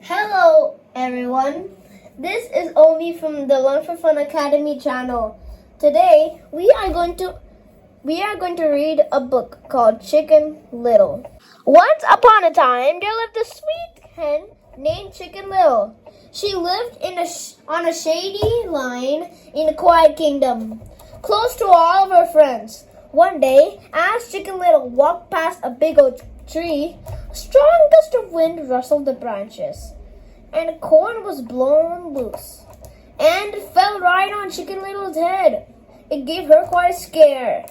Hello everyone, this is Omi from the Learn for Fun Academy channel. Today we are going to read a book called Chicken Little. Once upon a time there lived a sweet hen named Chicken Little. She lived on a shady line in a quiet kingdom, close to all of her friends. One day, as Chicken Little walked past a big oak tree, a strong gust of wind rustled the branches, and corn was blown loose, and it fell right on Chicken Little's head. It gave her quite a scare.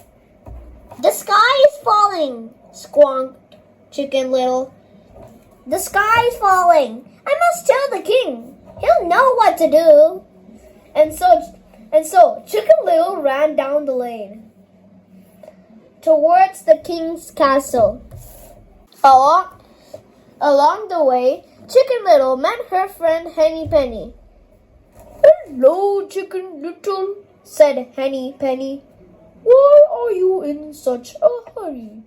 "The sky is falling," squawked Chicken Little. "The sky is falling. I must tell the king. He'll know what to do." And so Chicken Little ran down the lane towards the king's castle. Along the way, Chicken Little met her friend Henny Penny. "Hello, Chicken Little," said Henny Penny. "Why are you in such a hurry?"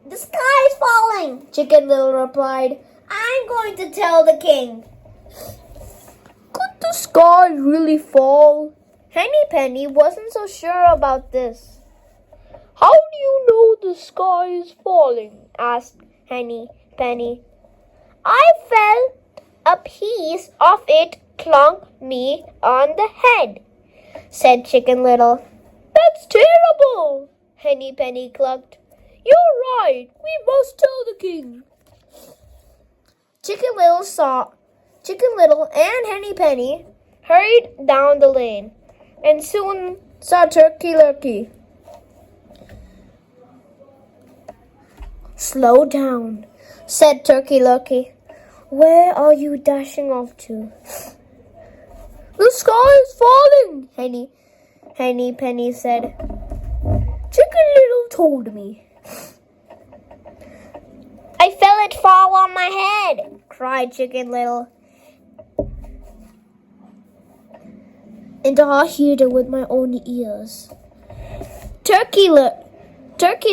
"The sky is falling," Chicken Little replied. "I'm going to tell the king." "Could the sky really fall?" Henny Penny wasn't so sure about this. "How do you know the sky is falling?" asked Henny Penny. "I felt a piece of it clunk me on the head," said Chicken Little. "That's terrible," Henny Penny clucked. "You're right. We must tell the king." Chicken Little and Henny Penny hurried down the lane and soon saw Turkey Lurkey. "Slow down," said Turkey Lurkey. "Where are you dashing off to?" "The sky is falling," Henny Penny said. "Chicken Little told me." "I felt it fall on my head," cried Chicken Little. "And I heard it with my own ears." Turkey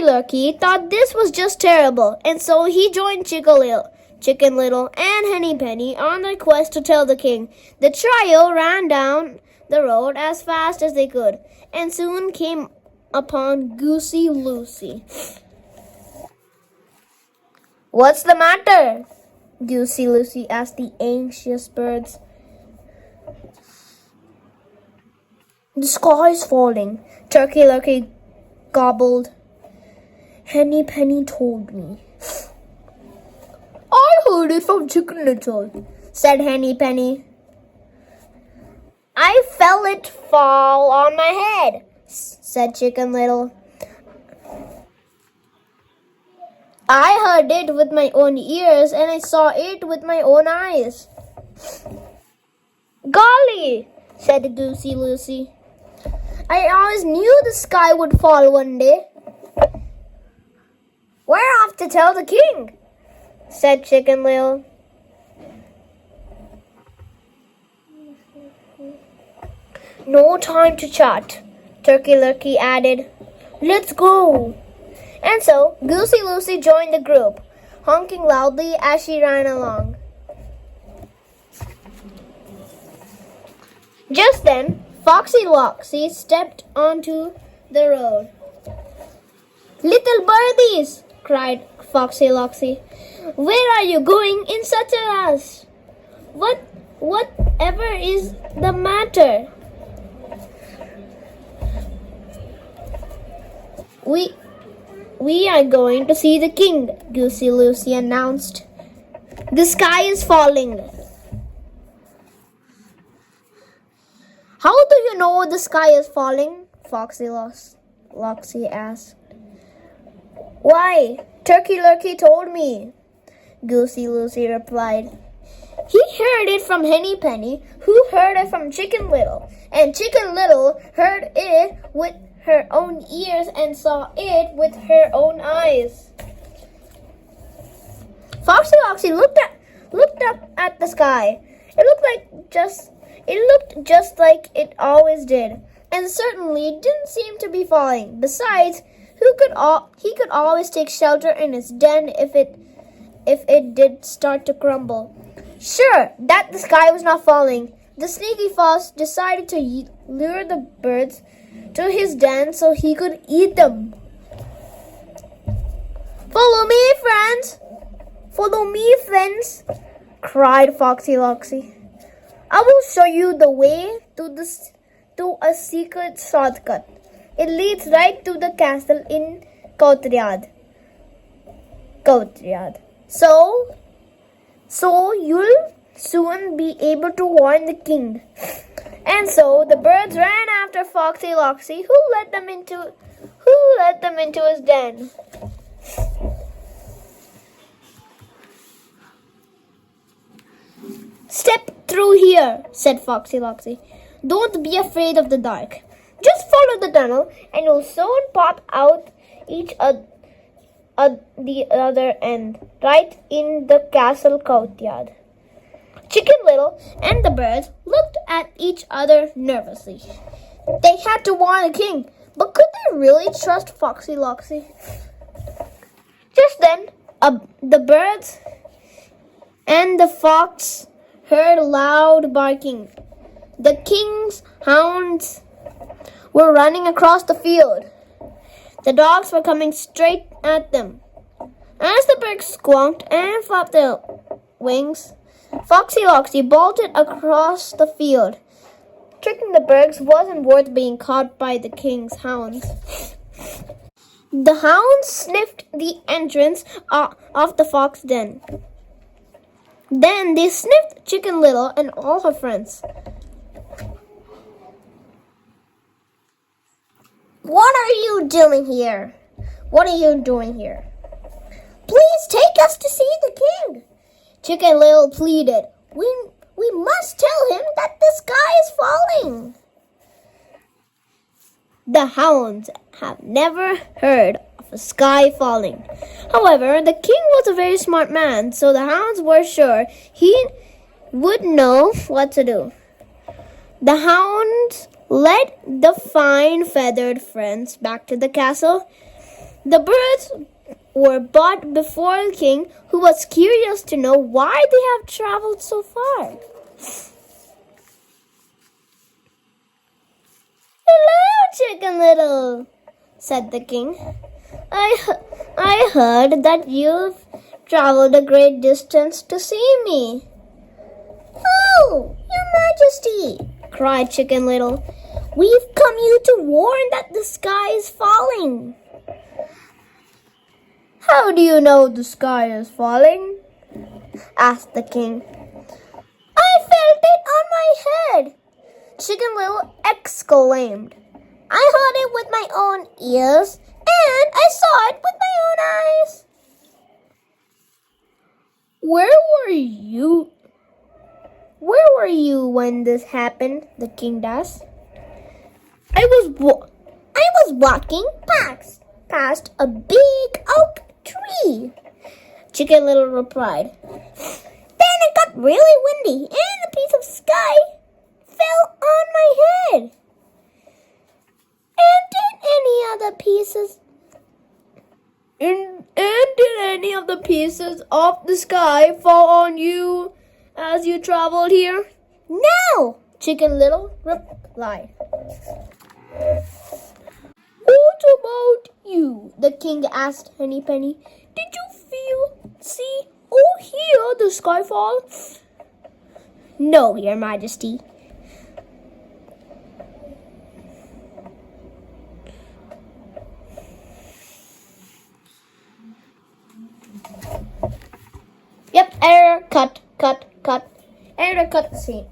Lurkey thought this was just terrible, and so he joined Chicken Little and Henny Penny on their quest to tell the king. The trio ran down the road as fast as they could, and soon came upon Goosey Lucy. "What's the matter?" Goosey Lucy asked the anxious birds. "The sky is falling," Turkey Lurkey gobbled. "Henny Penny told me." "I heard it from Chicken Little," said Henny Penny. "I felt it fall on my head," said Chicken Little. "I heard it with my own ears, and I saw it with my own eyes." "Golly," said Goosey Lucy. "I always knew the sky would fall one day." "We're off to tell the king," said Chicken Little. "No time to chat," Turkey Lurkey added. "Let's go." And so Goosey Lucy joined the group, honking loudly as she ran along. Just then, Foxy Loxy stepped onto the road. "Little birdies," cried Foxy Loxy, "where are you going in such a rush? Whatever is the matter?" We are going to see the king," Goosey Lucy announced. "The sky is falling." "How do you know the sky is falling?" Foxy Loxy asked. "Why, Turkey Lurkey told me," Goosey Lucy replied. "He heard it from Henny Penny, who heard it from Chicken Little, and Chicken Little heard it with her own ears and saw it with her own eyes." Foxy Loxy looked up at the sky. It looked just like it always did, and certainly didn't seem to be falling. Besides, he could always take shelter in his den if it did start to crumble. Sure that the sky was not falling, the sneaky fox decided to lure the birds to his den so he could eat them. Follow me, friends! Follow me, friends! Cried Foxy Loxy. I will show you the way to a secret shortcut. It leads right to the castle in Courtyard. So you'll soon be able to warn the king. And so the birds ran after Foxy Loxy, who led them into his den. Step through here, said Foxy Loxy. Don't be afraid of the dark. Just follow the tunnel and you'll soon pop out the other end, right in the castle courtyard. Chicken Little and the birds looked at each other nervously. They had to warn the king, but could they really trust Foxy Loxy? Just then, the birds and the fox heard loud barking. The king's hounds were running across the field. The dogs were coming straight at them. As the birds squawked and flapped their wings, Foxy Loxy bolted across the field. Tricking the birds wasn't worth being caught by the king's hounds. The hounds sniffed the entrance of the fox den. Then they sniffed Chicken Little and all her friends. What are you doing here? What are you doing here? Please take us to see the king, Chicken Little pleaded. We must tell him that the sky is falling. The hounds have never heard of a sky falling. However, the king was a very smart man, so the hounds were sure he would know what to do. The hounds led the fine feathered friends back to the castle. The birds were brought before the king, who was curious to know why they have traveled so far. Hello, Chicken Little, said the king. I heard that you've traveled a great distance to see me. Oh, Your Majesty, cried Chicken Little. We've come you to warn that the sky is falling. How do you know the sky is falling? Asked the king. I felt it on my head, Chicken Little exclaimed. I heard it with my own ears, and I saw it with my own eyes. Where were you when this happened? The king asked. I was walking past a big oak tree, Chicken Little replied. Then it got really windy, and a piece of sky fell on my head. And did any of the pieces of the sky fall on you as you traveled here? No, Chicken Little replied. What about you? The king asked Henny Penny. Did you see, or hear the sky fall? No, Your Majesty. Yep, error, cut. Error, cut the scene.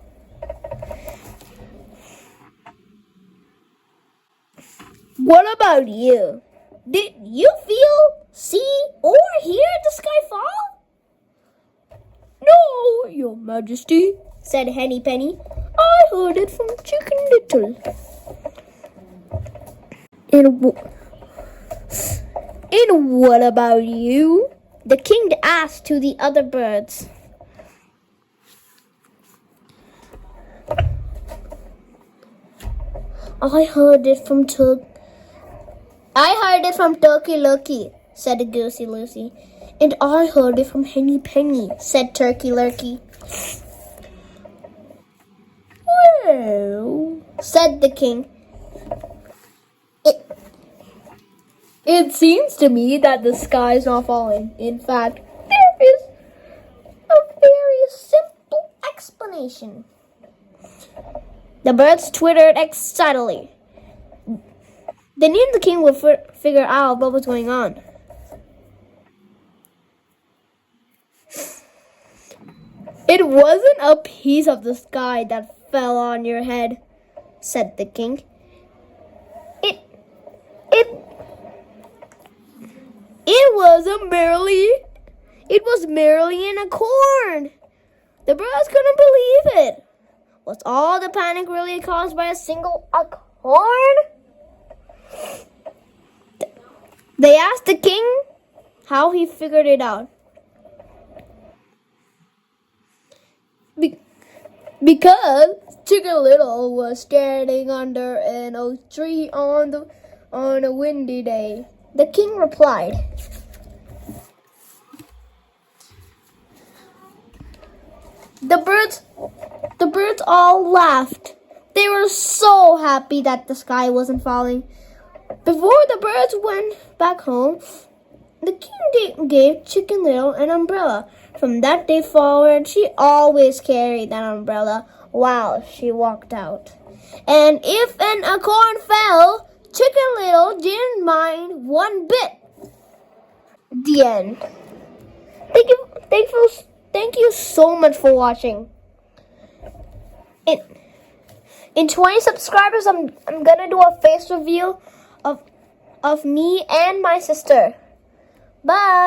What about you? Did you see, or hear the sky fall? No, Your Majesty, said Henny Penny. I heard it from Chicken Little. And what about you? The king asked to the other birds. I heard it from Turkey Lurkey, said Goosey Lucy. And I heard it from Henny Penny, said Turkey Lurkey. Well, said the king, it seems to me that the sky is not falling. In fact, there is a very simple explanation. The birds twittered excitedly. They knew the king would figure out what was going on. It wasn't a piece of the sky that fell on your head, said the king. It was merely an acorn. The birds couldn't believe it. Was all the panic really caused by a single acorn? They asked the king how he figured it out. Because Chicken Little was standing under an oak tree on a windy day. The king replied, The birds all laughed. They were so happy that the sky wasn't falling. Before the birds went back home, the king gave Chicken Little an umbrella. From that day forward, she always carried that umbrella while she walked out. And if an acorn fell, Chicken Little didn't mind one bit. The end. Thank you so much for watching. In 20 subscribers, I'm gonna do a face reveal of me and my sister. Bye.